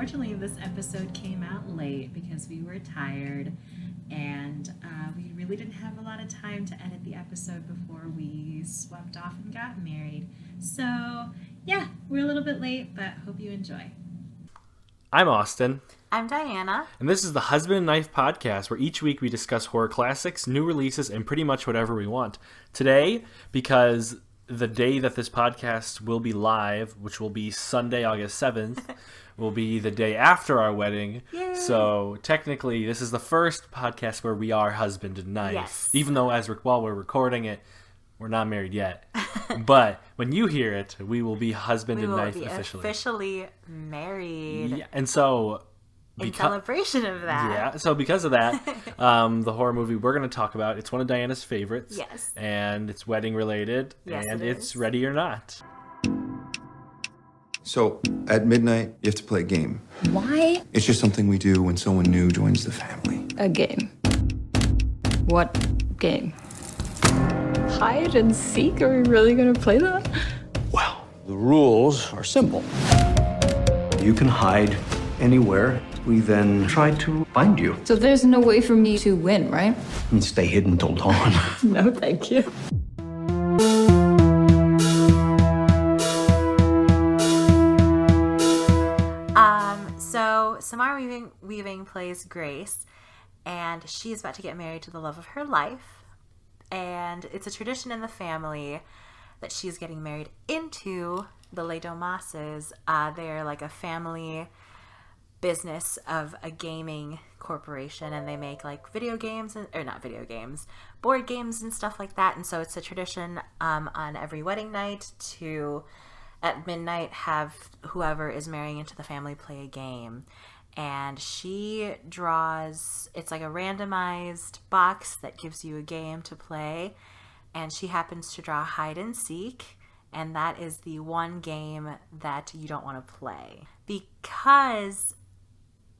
unfortunately, this episode came out late because we were tired and we really didn't have a lot of time to edit the episode before we swept off and got married. So, yeah, we're a little bit late, but hope you enjoy. I'm Austin. I'm Diana. And this is the Husband and Knife podcast, where each week we discuss horror classics, new releases, and pretty much whatever we want. Today, because the day that this podcast will be live, which will be Sunday, August 7th, will be the day after our wedding. Yay. So technically, this is the first podcast where we are husband and knife. Yes. Even though while we're recording it, we're not married yet. But when you hear it, we will be husband and knife officially. Officially married. Yeah, and so in celebration of that. Yeah, so because of that, the horror movie we're going to talk about, it's one of Diana's favorites. Yes. And it's wedding related. Yes, and it it's is. Ready or Not. So, at midnight, you have to play a game. Why It's just something we do when someone new joins the family. a game? What game? Hide and seek? Are we really gonna play that? Well, the rules are simple. You can hide anywhere. We then try to find you So there's no way for me to win, right? and stay hidden till dawn. No, thank you. So Samara Weaving plays Grace, and she's about to get married to the love of her life. And it's a tradition in the family that she's getting married into the Le Domases. They're like a family business of a gaming corporation, and they make like board games and stuff like that. And so it's a tradition on every wedding night to, at midnight, have whoever is marrying into the family play a game. And she draws, it's like a randomized box that gives you a game to play, and she happens to draw hide and seek, and that is the one game that you don't want to play because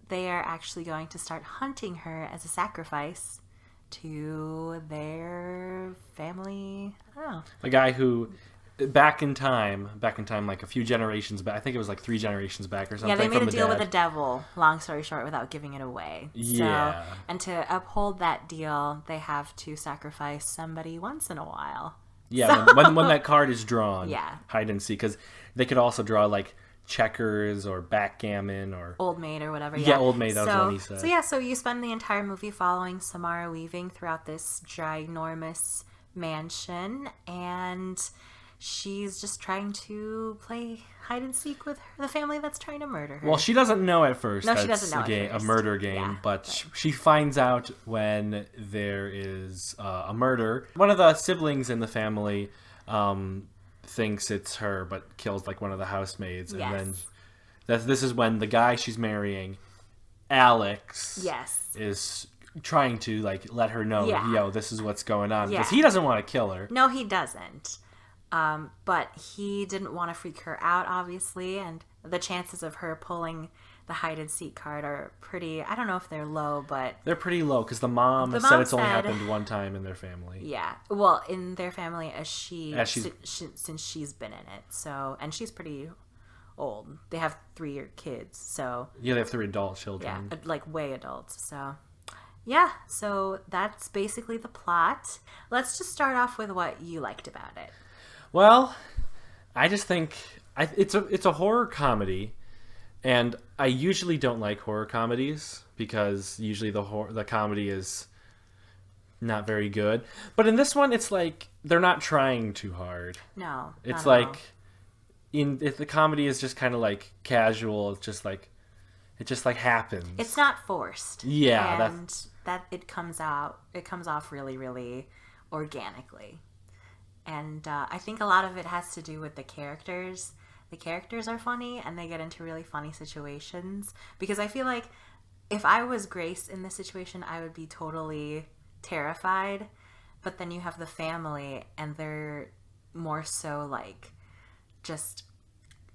they are actually going to start hunting her as a sacrifice to their family. I don't know. The guy who, back in time, like a few generations back, I think it was like 3 generations back or something. Yeah, they made from a deal dad. with the devil, long story short, without giving it away. Yeah. So, and to uphold that deal, they have to sacrifice somebody once in a while. Yeah, So- when that card is drawn, Yeah. hide and seek, because they could also draw like checkers or backgammon or Old Maid or whatever. Yeah, Old Maid, that was the one he said. So you spend the entire movie following Samara Weaving throughout this ginormous mansion, and she's just trying to play hide and seek with the family that's trying to murder her. Well, she doesn't know at first No, that she doesn't know it's at a first. murder game, Yeah, but right. she finds out when there is a murder. One of the siblings in the family thinks it's her, but kills like one of the housemaids. Yes. And then this is when the guy she's marrying, Alex, Yes. is trying to like let her know, Yeah. yo, this is what's going on. Because Yeah. he doesn't want to kill her. No, he doesn't. But he didn't want to freak her out, obviously, and the chances of her pulling the hide and seek card are pretty, I don't know if they're low, but They're pretty low because the mom said mom it's only said- happened one time in their family. yeah. Well, in their family since she's been in it. So, and she's pretty old. They have 3 kids, so Yeah, they have 3 adult yeah, children. like way adults. So, yeah, so that's basically the plot. Let's just start off with what you liked about it. Well, I just think it's a horror comedy, and I usually don't like horror comedies because usually the comedy is not very good. But in this one, it's like they're not trying too hard. No, It's not at all. like if the comedy is just kind of like casual, it's just like it just like happens. It's not forced. Yeah, and that it comes off really, really organically. And I think a lot of it has to do with the characters. The characters are funny, and they get into really funny situations. Because I feel like if I was Grace in this situation, I would be totally terrified. But then you have the family, and they're more so like just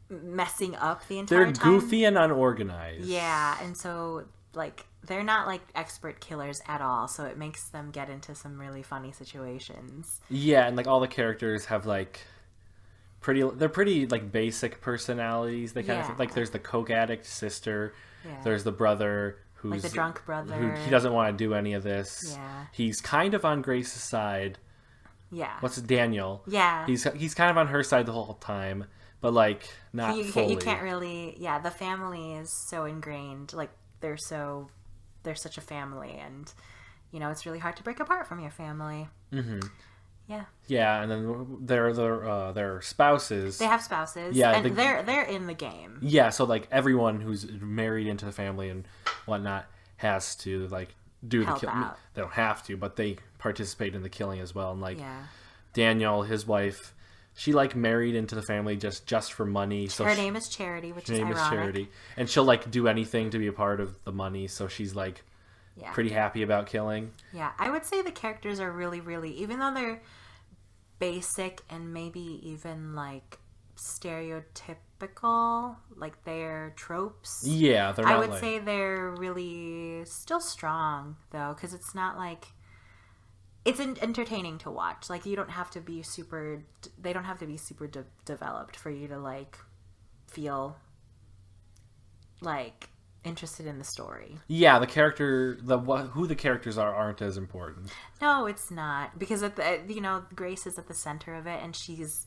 messing up the entire They're time. goofy and unorganized. Yeah, and so like they're not like expert killers at all, so it makes them get into some really funny situations. Yeah, and like all the characters have like they're pretty like basic personalities. They kind Yeah. of like there's the coke addict sister, Yeah. there's the brother who's Like the drunk brother. who he doesn't want to do any of this. Yeah. He's kind of on Grace's side. Yeah. What's it, Daniel? Yeah. He's kind of on her side the whole time, but like not fully. You can't really. Yeah, the family is so ingrained. Like they're such a family, and it's really hard to break apart from your family. Mm-hmm. Yeah. Yeah, and then their spouses. They have spouses. Yeah, and they're in the game. Yeah, so like everyone who's married into the family and whatnot has to like do Help the killing. out. They don't have to, but they participate in the killing as well. And like Yeah. Daniel, his wife, she like married into the family just for money. So Her name is Charity, which her is name ironic. is Charity, and she'll like do anything to be a part of the money. So she's like Yeah. pretty happy about killing. Yeah, I would say the characters are really, really, even though they're basic and maybe even like stereotypical, like they're tropes. Yeah, they're not I would like, say they're really still strong though, because it's not like it's entertaining to watch. Like you don't have to be super. They don't have to be super developed for you to like feel like interested in the story. yeah, the character, who the characters aren't as important. No, it's not, because at the Grace is at the center of it, and she's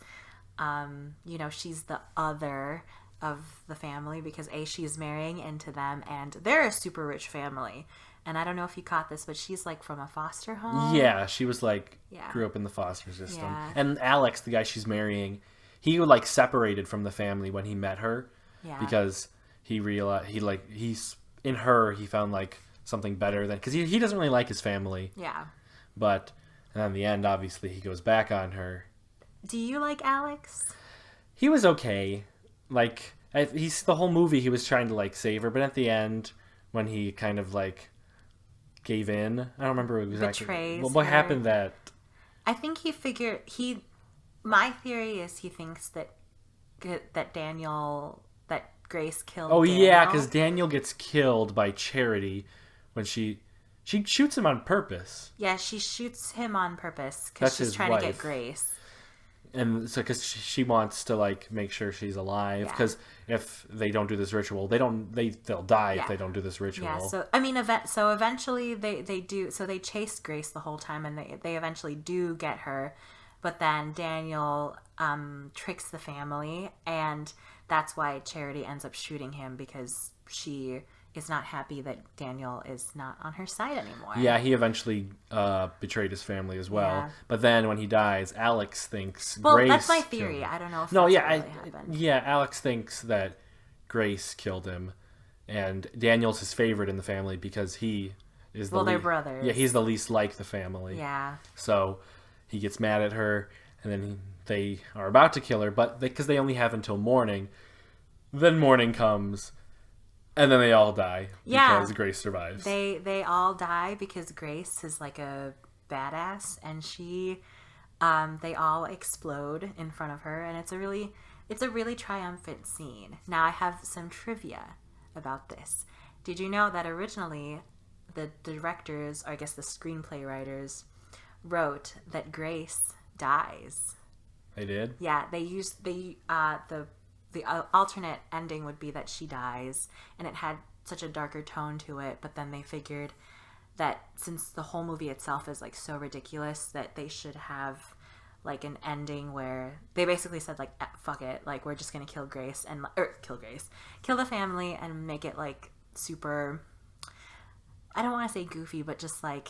she's the other of the family because she's marrying into them, and they're a super rich family. And I don't know if you caught this, but she's like from a foster home. Yeah, she was like Yeah. grew up in the foster system. Yeah. And Alex, the guy she's marrying, he like separated from the family when he met her Yeah. because he realized he's in her he found like something better than because he doesn't really like his family. Yeah. But and in the end, obviously, he goes back on her. Do you like Alex? He was okay. Like he's the whole movie he was trying to like save her, but at the end when he kind of like gave in, I don't remember exactly. Betrays What her. happened that. I think my theory is he thinks that Grace killed Oh Daniel. yeah, because Daniel gets killed by Charity when she shoots him on purpose, Yeah, she shoots him on purpose because That's she's his trying to wife. get Grace. and so because she wants to like make sure she's alive. Yeah. Because if they don't do this ritual, they'll die Yeah. if they don't do this ritual. Yeah, so I mean, eventually they do. So they chase Grace the whole time, and they eventually do get her, but then Daniel tricks the family, and that's why Charity ends up shooting him because she is not happy that Daniel is not on her side anymore. Yeah, he eventually betrayed his family as well. Yeah. But then when he dies, Alex thinks Well, Grace. that's my killed theory. him. I don't know if No, that's yeah, what really happened. yeah. Alex thinks that Grace killed him, and Daniel's his favorite in the family because he is the Well, they're brothers. Yeah, he's the least like the family. Yeah. So he gets mad at her, and then they are about to kill her, but because they only have until morning. Then morning comes, and then they all die Yeah. because Grace survives. They all die because Grace is like a badass, and they all explode in front of her, and it's a really triumphant scene. Now I have some trivia about this. Did you know that originally the directors, or I guess the screenplay writers, wrote that Grace dies? They did? Yeah, the alternate ending would be that she dies, and it had such a darker tone to it, but then they figured that since the whole movie itself is like so ridiculous, that they should have like an ending where they basically said like, fuck it, like we're just gonna kill the family and make it like super, I don't want to say goofy, but just like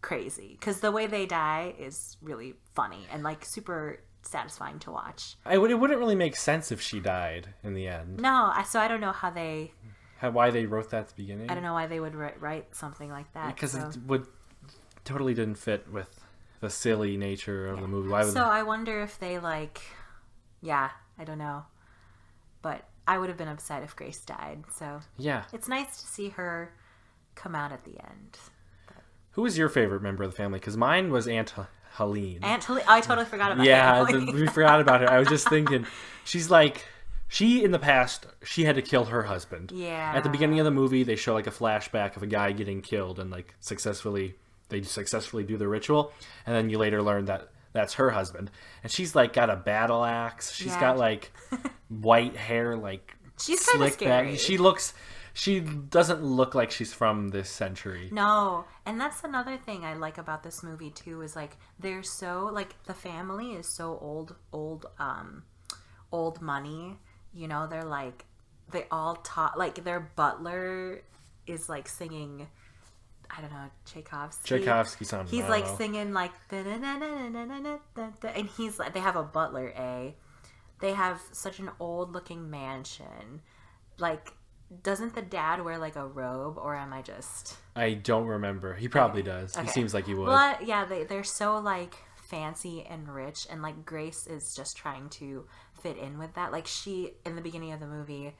crazy, because the way they die is really funny and like super satisfying to watch. It wouldn't really make sense if she died in the end. No, so I don't know Why they wrote that at the beginning? I don't know why they would write something like that. Because so. it totally didn't fit with the silly nature of the movie. Why would So I wonder if they I don't know. But I would have been upset if Grace died. So Yeah. it's nice to see her come out at the end. Who was your favorite member of the family? Because mine was Aunt Helene. I totally forgot about Yeah, Aunt we forgot about her. I was just thinking, in the past, she had to kill her husband. Yeah. At the beginning of the movie, they show like a flashback of a guy getting killed and like successfully do the ritual. And then you later learn that that's her husband. And she's like got a battle axe. She's got like white hair, like she's kind of scary. She doesn't look like she's from this century. No, and that's another thing I like about this movie too, is like they're so like the family is so old money. You know, they're like they all talk like their butler is like singing, I don't know, Tchaikovsky song. He's like singing like and he's like, they have a butler. They have such an old looking mansion. Like, doesn't the dad wear like a robe, or am I just? I don't remember. He probably does. Okay. He seems like he would. Well, yeah, they're so like fancy and rich, and like Grace is just trying to fit in with that. Like she in the beginning of the movie,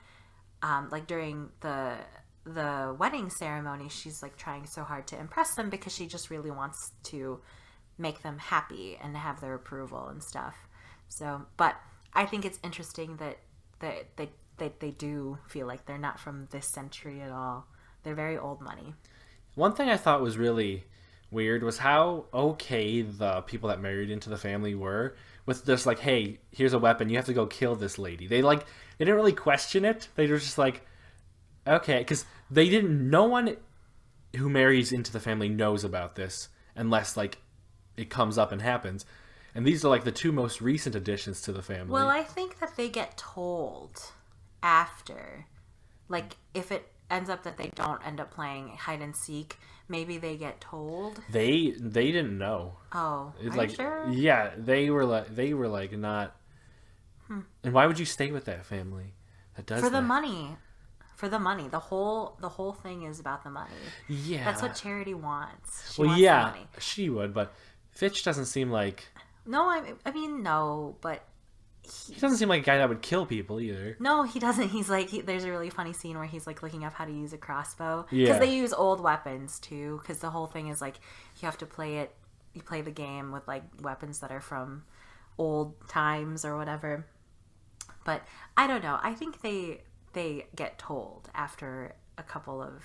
like during the wedding ceremony, she's like trying so hard to impress them because she just really wants to make them happy and have their approval and stuff. So, but I think it's interesting that they do feel like they're not from this century at all. They're very old money. One thing I thought was really weird was how okay the people that married into the family were with just like, hey, here's a weapon, you have to go kill this lady. They didn't really question it. They were just like, okay, because no one who marries into the family knows about this unless like it comes up and happens. And these are like the two most recent additions to the family. Well, I think that they get told after. Like, if it ends up that they don't end up playing hide and seek, maybe they get told. They didn't know. Oh, it's are like, you sure? Yeah, they were like not. And why would you stay with that family that does for the that? money? For the money. The whole thing is about the money. Yeah, that's what Charity wants. She well, wants yeah, the money. she would, but Fitch doesn't seem like. No, I mean no, but he doesn't seem like a guy that would kill people either. No, he doesn't. He's like, there's a really funny scene where he's like looking up how to use a crossbow. Yeah. Because they use old weapons too. Because the whole thing is like, you have to play it. You play the game with like weapons that are from old times or whatever. But I don't know. I think they get told after a couple of.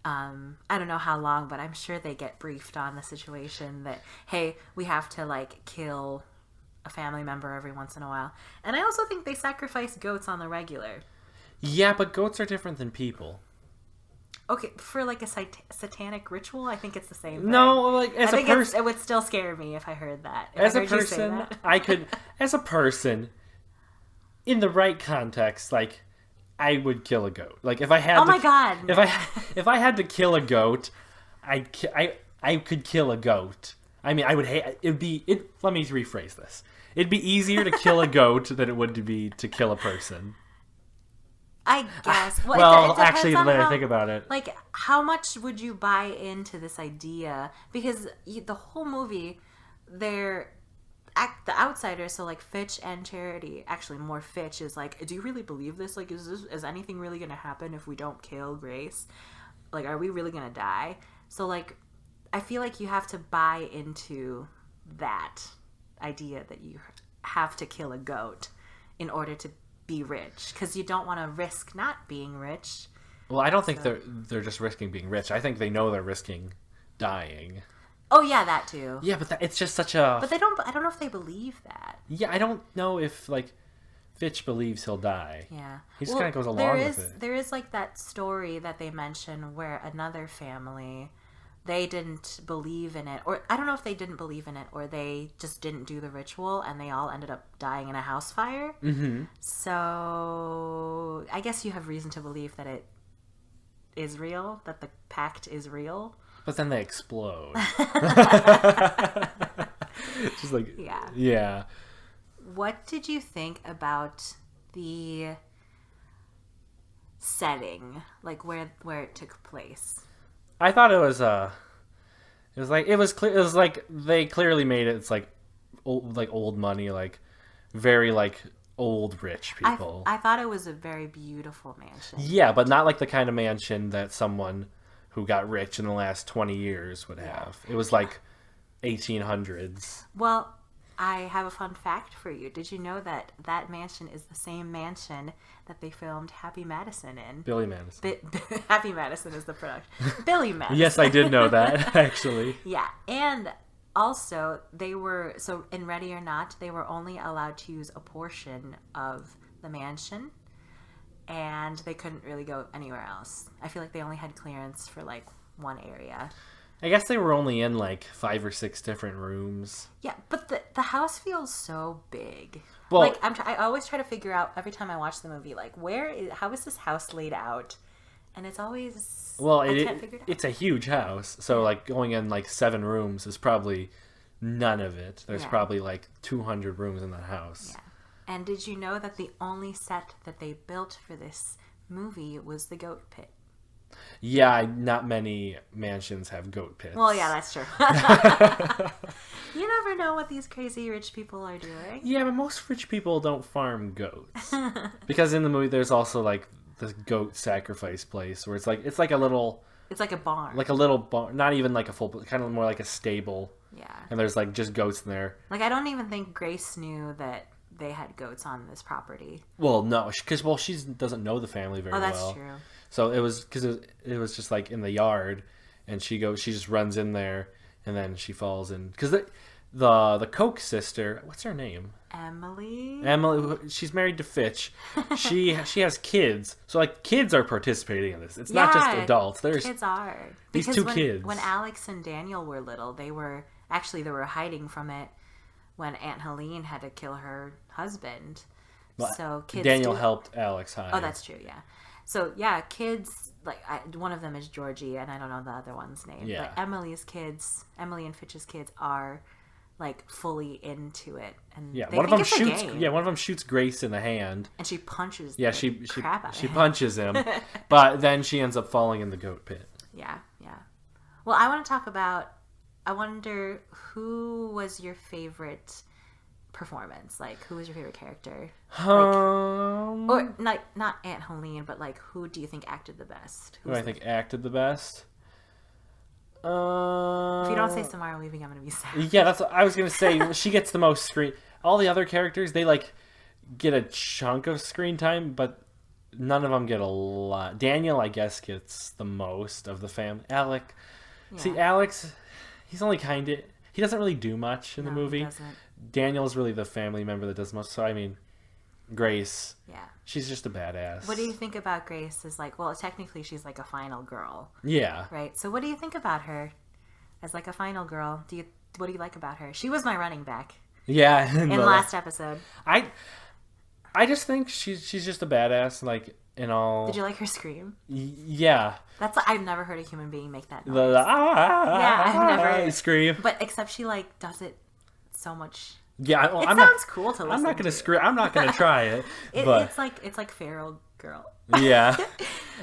I don't know how long, but I'm sure they get briefed on the situation that, hey, we have to like kill a family member every once in a while. And I also think they sacrifice goats on the regular. Yeah, but goats are different than people. Okay, for like a satanic ritual, I think it's the same thing. No, like as a person, it would still scare me if I heard that. As a person, I could, as a person, in the right context, like I would kill a goat. Like if I had, my god, if I had to kill a goat, I could kill a goat. I mean, I would hate. Let me rephrase this. It'd be easier to kill a goat than it would be to kill a person. I guess. Well, it actually, on when I think about it, like how much would you buy into this idea? Because the whole movie, they're the outsiders. So like Fitch and Charity, actually more Fitch is like, do you really believe this? Like, is anything really gonna happen if we don't kill Grace? Like, are we really gonna die? So like, I feel like you have to buy into that idea that you have to kill a goat in order to be rich, because you don't want to risk not being rich. Well, I don't think they're just risking being rich. I think they know they're risking dying. Oh yeah, that too. Yeah, but it's just such a. But they don't. I don't know if they believe that. Yeah, I don't know if like Fitch believes he'll die. Yeah, he just kind of goes along with it. There is like that story that they mention where another family, they didn't believe in it, or I don't know if they didn't believe in it, or they just didn't do the ritual, and they all ended up dying in a house fire. Mm-hmm. So I guess you have reason to believe that it is real, that the pact is real. But then they explode. Just like yeah. What did you think about the setting, like where it took place? I thought it was like they clearly made it. It's like old money, like very like old rich people. I thought it was a very beautiful mansion. Yeah, but not like the kind of mansion that someone who got rich in the last 20 years would have. It was like 1800s. Well, I have a fun fact for you. Did you know that mansion is the same mansion that they filmed Happy Madison in? Billy Madison. Happy Madison is the production. Billy Madison. Yes, I did know that, actually. Yeah, and also, so in Ready or Not, they were only allowed to use a portion of the mansion, and they couldn't really go anywhere else. I feel like they only had clearance for like one area. I guess they were only in like 5 or 6 different rooms. Yeah, but the house feels so big. Well, like I always try to figure out every time I watch the movie, like how is this house laid out? And it's always I can't figure it out. It's a huge house, so like going in like 7 rooms is probably none of it. There's probably like 200 rooms in that house. Yeah. And did you know that the only set that they built for this movie was the goat pit? Yeah, not many mansions have goat pits. Well, yeah, that's true. You never know what these crazy rich people are doing. Yeah, but most rich people don't farm goats. Because in the movie there's also like the goat sacrifice place where it's like a little... It's like a barn. Like a little barn, not even like a full... Kind of more like a stable. Yeah. And there's like just goats in there. Like I don't even think Grace knew that they had goats on this property. Well, no, because she doesn't know the family very well. Oh, that's true. So it was because it was just like in the yard, and she just runs in there, and then she falls in because the Koch sister, what's her name? Emily. She's married to Fitch. She has kids, so like kids are participating in this. It's not just adults. Kids are these two kids. When Alex and Daniel were little, they were hiding from it when Aunt Helene had to kill her husband. Well, so kids. Daniel helped Alex hide. Oh, that's true. Yeah. So yeah, kids like one of them is Georgie, and I don't know the other one's name. Yeah. But Emily and Fitch's kids are like fully into it, and yeah, they one of think them it's a shoots. game. Yeah, one of them shoots Grace in the hand. And she punches. Yeah, the she crap out of she him. punches him, but then she ends up falling in the goat pit. Yeah, yeah. Well, I want to talk about. I wonder who was your favorite performance? Like, who was your favorite character? Or not Aunt Helene, but like, who do you think acted the best? Who I think acted the best? If you don't say Samara Weaving, I'm gonna be sad. Yeah, that's what I was gonna say. She gets the most screen. All the other characters, they like get a chunk of screen time, but none of them get a lot. Daniel, I guess, gets the most of the family. See, Alex, he's only he doesn't really do much in the movie. He doesn't. Daniel's really the family member that does most. So I mean, Grace. Yeah. She's just a badass. What do you think about Grace? Is like, well, technically she's like a final girl. Yeah. Right. So what do you think about her as like a final girl? What do you like about her? She was my running back. Yeah. In last episode. I just think she's just a badass. Like in all. Did you like her scream? Yeah. I've never heard a human being make that noise. I've never scream. But except she like does it so much. Yeah, it sounds cool to listen. I'm not gonna to. scream. I'm not gonna try it. It's like Feral Girl. Yeah,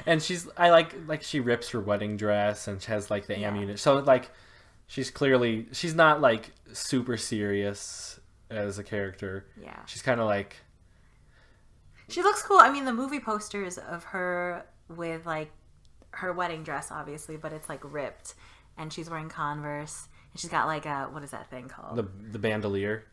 and I like she rips her wedding dress and she has like the ammunition. So like she's not like super serious as a character. Yeah, she's kind of like. She looks cool. I mean, the movie posters of her with like her wedding dress, obviously, but it's like ripped, and she's wearing Converse, and she's got like a what is that thing called? The bandolier.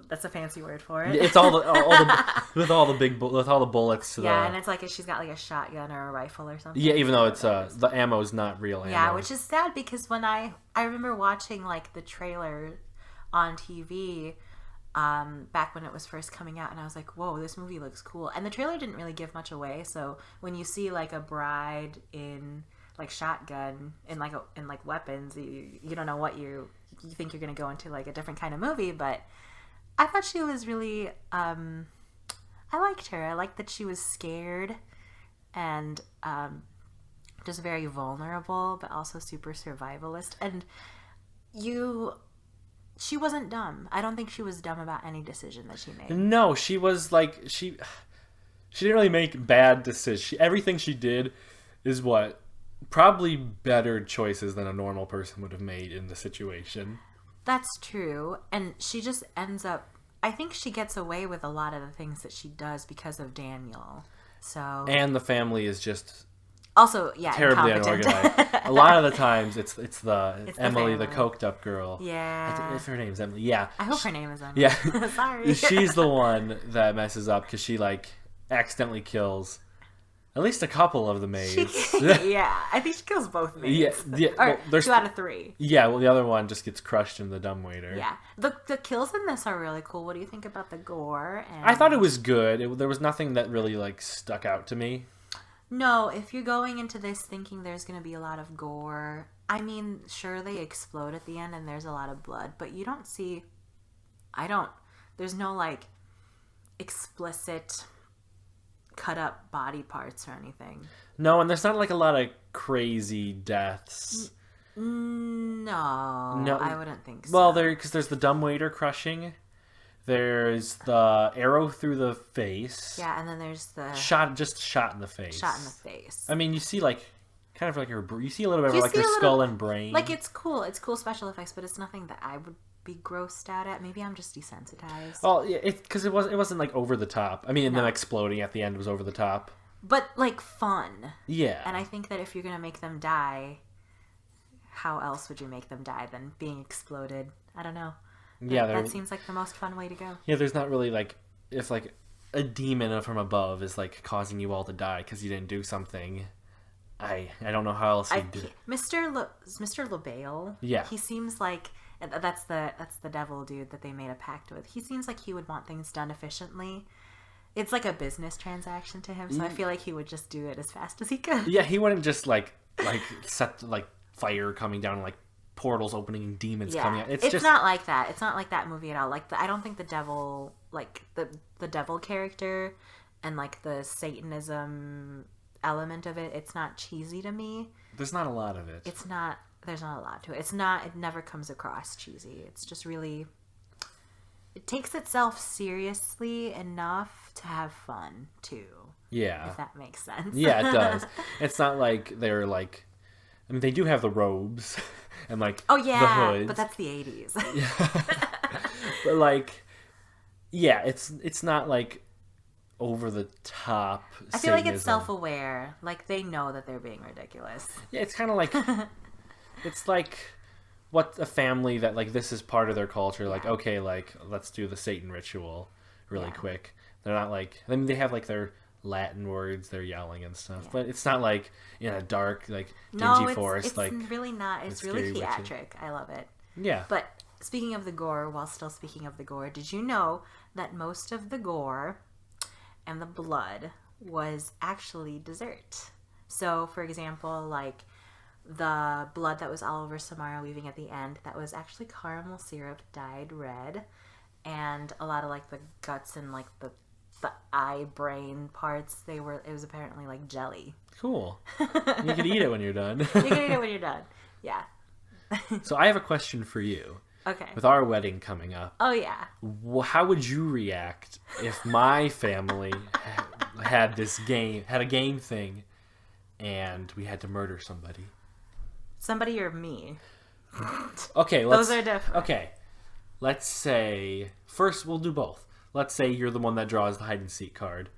That's a fancy word for it. It's all the with all the bullets. And it's like she's got like a shotgun or a rifle or something. Yeah, even though it's the ammo's not real ammo. Yeah, which is sad because when I remember watching like the trailer on TV back when it was first coming out, and I was like, whoa, this movie looks cool. And the trailer didn't really give much away, so when you see like a bride in like shotgun and like weapons, you don't know what you think you're gonna go into like a different kind of movie. But I thought she was really I liked her. I liked that she was scared and just very vulnerable, but also super survivalist. And she wasn't dumb. I don't think she was dumb about any decision that she made. No, she was like she didn't really make bad decisions. Everything she did is probably better choices than a normal person would have made in the situation. That's true. And she just ends up, I think she gets away with a lot of the things that she does because of Daniel. So and the family is just also terribly incompetent. unorganized. A lot of the times it's Emily, the family. coked up girl. Yeah. If her name's Emily, yeah. I hope her name is Emily. Yeah. Sorry. She's the one that messes up because she like accidentally kills At least a couple of the maids. Yeah, I think she kills both maids. Yeah. Or Well, there's 2 out of 3. Yeah, well, the other one just gets crushed in the dumbwaiter. Yeah. The kills in this are really cool. What do you think about the gore? And... I thought it was good. There was nothing that really like stuck out to me. No, if you're going into this thinking there's going to be a lot of gore, I mean, sure, they explode at the end and there's a lot of blood, but you don't see... There's no, like, explicit cut-up body parts or anything. No, and there's not like a lot of crazy deaths. No, I wouldn't think so. Well, because there's the dumbwaiter crushing. There's the arrow through the face. Yeah, and then there's the... Shot in the face. Shot in the face. I mean, you see like... Kind of like you see a little bit of like her skull and brain. Like, it's cool. It's cool special effects, but it's nothing that I would be grossed out at. Maybe I'm just desensitized. Well, yeah, because it wasn't like over the top. I mean, and them exploding at the end was over the top. But, like, fun. Yeah. And I think that if you're going to make them die, how else would you make them die than being exploded? I don't know. Yeah, that seems like the most fun way to go. Yeah, there's not really like... If like a demon from above is like causing you all to die because you didn't do something... I don't know how else he'd do it. Mr. LaBelle. Yeah. He seems like that's the devil dude that they made a pact with. He seems like he would want things done efficiently. It's like a business transaction to him, so I feel like he would just do it as fast as he could. Yeah, he wouldn't just like set like fire coming down, like portals opening and demons coming out. It's just not like that. It's not like that movie at all. Like I don't think the devil, like the devil character, and like the Satanism element of it, it's not cheesy to me. There's not a lot of it. There's not a lot to it. It never comes across cheesy. It's just really, it takes itself seriously enough to have fun too. Yeah. If that makes sense. Yeah, it does. It's not like they're like, I mean, they do have the robes and like the hoods. But that's the 80s. But like, yeah, it's not like over the top. I feel like it's Satanism. self-aware. Like they know that they're being ridiculous. Yeah, it's kind of like it's like what a family that like this is part of their culture. Like okay, like let's do the Satan ritual really quick. They're not like, I mean, they have like their Latin words they're yelling and stuff, but it's not like in a dark like dingy forest. It's like really not. It's really theatric. I love it. Yeah. But speaking of the gore, while still speaking of the gore, did you know that most of the gore and the blood was actually dessert? So, for example, like the blood that was all over Samara Weaving at the end, that was actually caramel syrup dyed red, and a lot of like the guts and like the eye brain parts, it was apparently like jelly. Cool. You can eat it when you're done. You can eat it when you're done. Yeah. So I have a question for you. Okay. With our wedding coming up. Oh yeah. How would you react if my family had a game thing, and we had to murder somebody? Somebody or me? Okay, those are different. Okay, let's say first we'll do both. Let's say you're the one that draws the hide and seek card.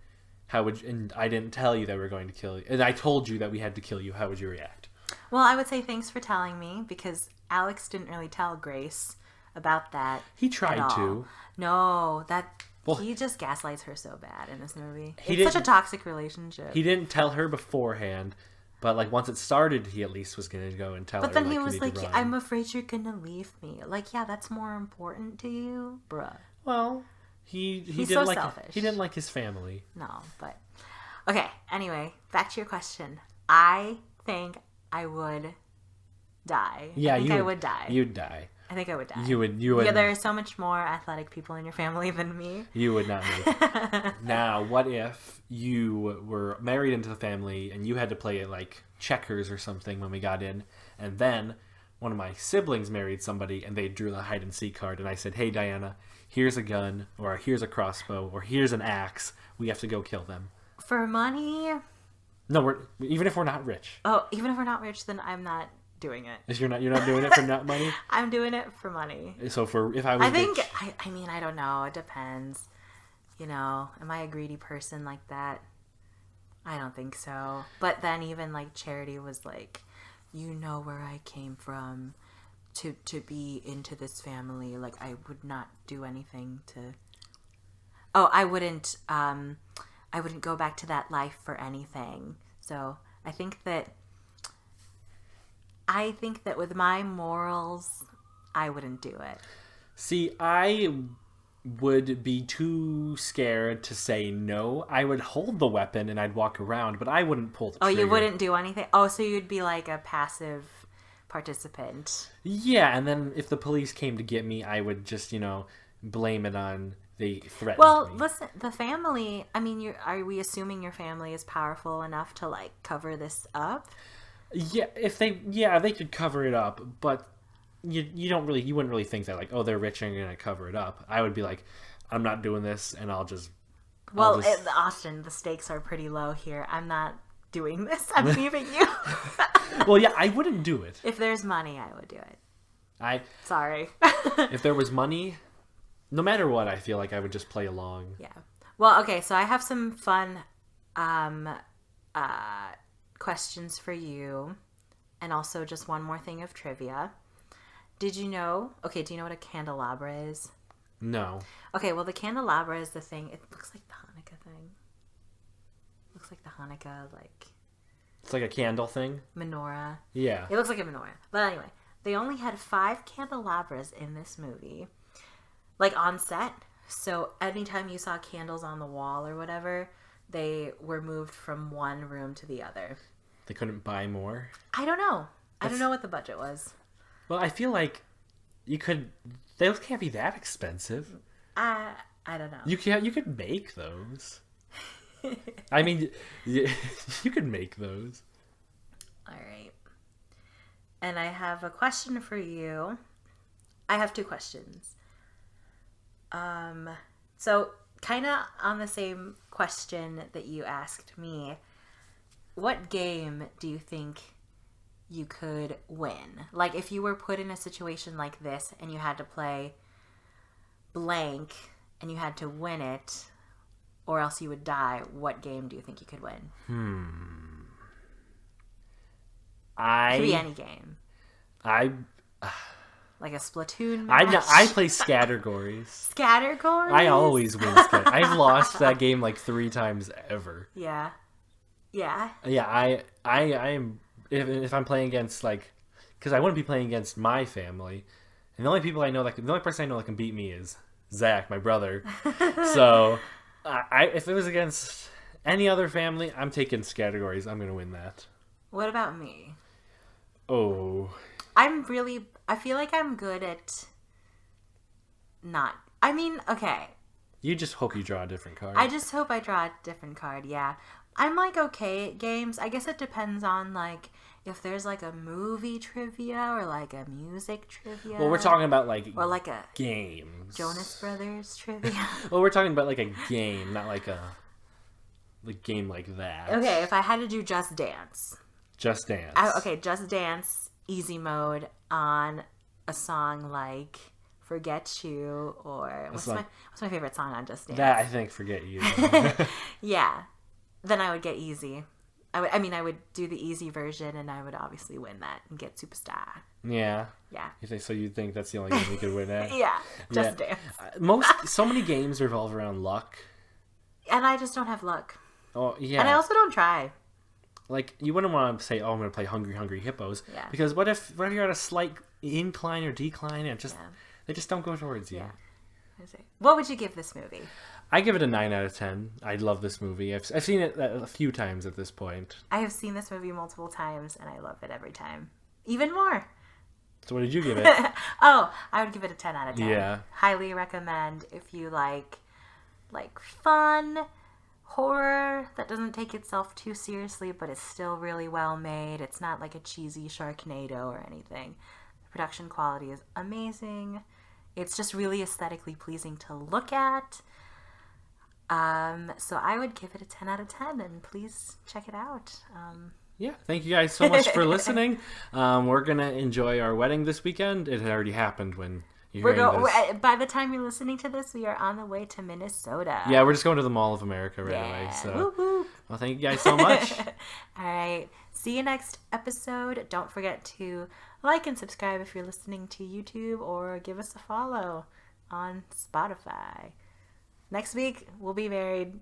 And I didn't tell you that we were going to kill you, and I told you that we had to kill you. How would you react? Well, I would say thanks for telling me, because Alex didn't really tell Grace about that. He tried to. No, he just gaslights her so bad in this movie. It's such a toxic relationship. He didn't tell her beforehand, but like once it started, he at least was going to go and tell her. But then he was like, "I'm afraid you're going to leave me." Like, yeah, that's more important to you, bruh. Well, he's so didn't selfish. He didn't like his family. No, but okay. Anyway, back to your question. I think I would die. Yeah, I would die. You'd die. I think I would die. You would. Yeah, there are so much more athletic people in your family than me. You would not make it. Now, what if you were married into the family and you had to play like checkers or something when we got in, and then one of my siblings married somebody and they drew the hide and seek card, and I said, "Hey, Diana, here's a gun, or here's a crossbow, or here's an axe. We have to go kill them." For money? No, even if we're not rich. Oh, even if we're not rich, then I'm not doing it. You're not doing it for not money? I'm doing it for money. So if I was rich, I mean, I don't know. It depends. You know, am I a greedy person like that? I don't think so. But then even like Charity was like, you know where I came from to be into this family. Like I would not do anything to... Oh, I wouldn't I wouldn't go back to that life for anything. So I think that with my morals, I wouldn't do it. See, I would be too scared to say no. I would hold the weapon and I'd walk around, but I wouldn't pull the trigger. Oh, you wouldn't do anything? Oh, so you'd be like a passive participant. Yeah, and then if the police came to get me, I would just, blame it on they threatened me. Listen, the family, I mean, are we assuming your family is powerful enough to, like, cover this up? Yeah, they could cover it up, but you wouldn't really think that, like, oh, they're rich and gonna cover it up. I would be like, I'm not doing this, and I'll just... Austin, the stakes are pretty low here. I'm not doing this. I'm leaving you. Well, yeah, I wouldn't do it. If there's money, I would do it. Sorry. If there was money, no matter what, I feel like I would just play along. Yeah. Well, okay, so I have some fun questions for you, and also just one more thing of trivia. Do you know what a candelabra is? No. Okay, well, the candelabra is the thing. It looks like the Hanukkah thing. Looks like the Hanukkah, like... It's like a candle thing? Menorah. Yeah. It looks like a menorah. But anyway, they only had 5 candelabras in this movie, like on set. So anytime you saw candles on the wall or whatever, they were moved from one room to the other. They couldn't buy more? I don't know. I don't know what the budget was. Well, I feel like those can't be that expensive. I don't know. You could make those. I mean, you could make those. All right. And I have a question for you. I have 2 questions. So kind of on the same question that you asked me, what game do you think you could win? Like, if you were put in a situation like this and you had to play blank and you had to win it, or else you would die, what game do you think you could win? Could be any game. Like a Splatoon match? I play Scattergories. Scattergories? I always win. I've lost that game like 3 times ever. Yeah. Yeah. Yeah, I am... If I'm playing against, like... Because I wouldn't be playing against my family. And the only person I know that can beat me is Zach, my brother. So, if it was against any other family, I'm taking Scattergories. I'm going to win that. What about me? Oh. I feel like I'm good at okay. You just hope you draw a different card. I just hope I draw a different card, yeah. I'm, like, okay at games. I guess it depends on, like, if there's, like, a movie trivia or, like, a music trivia. Well, we're talking about, like, or like a games. Jonas Brothers trivia. Well, we're talking about, like, a game, not like a game like that. Okay, if I had to do Just Dance. Just Dance. Just Dance, easy mode on a song like Forget You, or what's my favorite song on Just Dance? That, I think, Forget You. Yeah. Then I would get easy. I would do the easy version, and I would obviously win that and get Superstar. Yeah. Yeah. You think that's the only game you could win at? Yeah. Just Dance. So many games revolve around luck. And I just don't have luck. Oh, yeah. And I also don't try. Like, you wouldn't want to say, oh, I'm going to play Hungry Hungry Hippos. Yeah. Because what if you're at a slight incline or decline and they just don't go towards you? Yeah. What would you give this movie? I give it a 9 out of 10. I love this movie. I've seen it a few times at this point. I have seen this movie multiple times, and I love it every time. Even more. So what did you give it? Oh, I would give it a 10 out of 10. Yeah. Highly recommend if you like fun horror that doesn't take itself too seriously, but it's still really well made. It's not like a cheesy Sharknado or anything. The production quality is amazing. It's just really aesthetically pleasing to look at. So I would give it a 10 out of 10, and please check it out. Yeah, thank you guys so much for listening. We're going to enjoy our wedding this weekend. It had already happened when you're hearing this. By the time you're listening to this, we are on the way to Minnesota. Yeah, we're just going to the Mall of America right away. So, woo-hoo. Well, thank you guys so much. All right. See you next episode. Don't forget to like and subscribe if you're listening to YouTube, or give us a follow on Spotify. Next week, we'll be married.